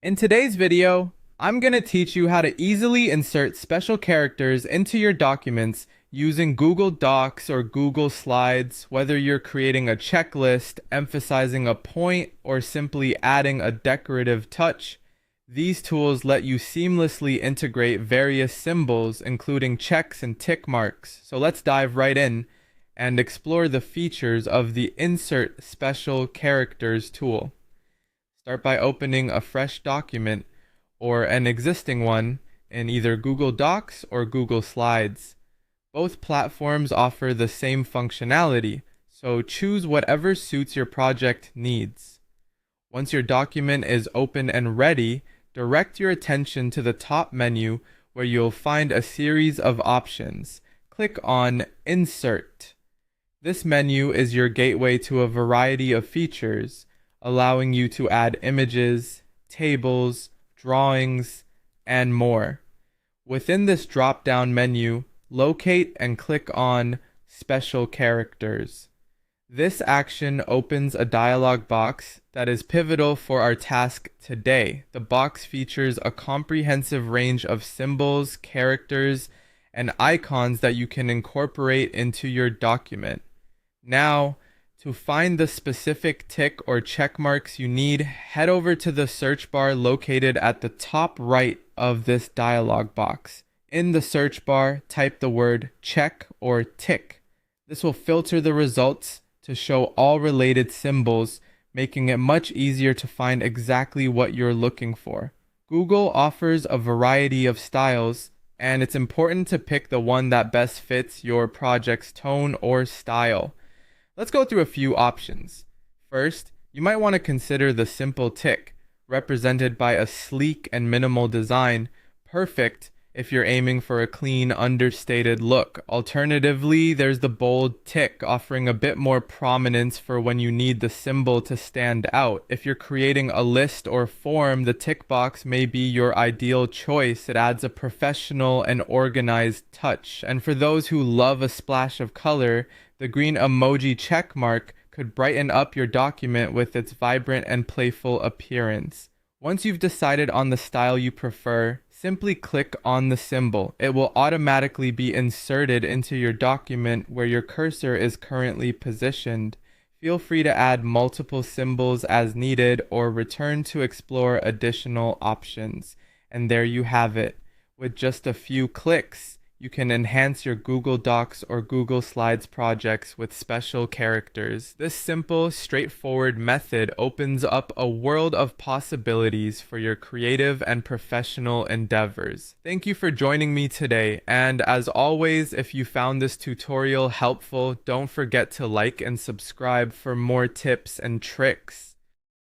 In today's video, I'm going to teach you how to easily insert special characters into your documents using Google Docs or Google Slides, whether you're creating a checklist, emphasizing a point, or simply adding a decorative touch. These tools let you seamlessly integrate various symbols, including checks and tick marks. So let's dive right in and explore the features of the Insert Special Characters tool. Start by opening a fresh document or an existing one in either Google Docs or Google Slides. Both platforms offer the same functionality, so choose whatever suits your project needs. Once your document is open and ready, direct your attention to the top menu where you'll find a series of options. Click on Insert. This menu is your gateway to a variety of features, allowing you to add images, tables, drawings, and more. Within this drop-down menu, locate and click on Special Characters. This action opens a dialog box that is pivotal for our task today. The box features a comprehensive range of symbols, characters, and icons that you can incorporate into your document. Now, to find the specific tick or check marks you need, head over to the search bar located at the top right of this dialog box. In the search bar, type the word check or tick. This will filter the results to show all related symbols, making it much easier to find exactly what you're looking for. Google offers a variety of styles, and it's important to pick the one that best fits your project's tone or style. Let's go through a few options. First, you might want to consider the simple tick, represented by a sleek and minimal design, perfect if you're aiming for a clean, understated look. Alternatively, there's the bold tick, offering a bit more prominence for when you need the symbol to stand out. If you're creating a list or form, the tick box may be your ideal choice. It adds a professional and organized touch. And for those who love a splash of color, the green emoji check mark could brighten up your document with its vibrant and playful appearance. Once you've decided on the style you prefer, simply click on the symbol. It will automatically be inserted into your document where your cursor is currently positioned. Feel free to add multiple symbols as needed or return to explore additional options. And there you have it. With just a few clicks, you can enhance your Google Docs or Google Slides projects with special characters. This simple, straightforward method opens up a world of possibilities for your creative and professional endeavors. Thank you for joining me today, and as always, if you found this tutorial helpful, don't forget to like and subscribe for more tips and tricks.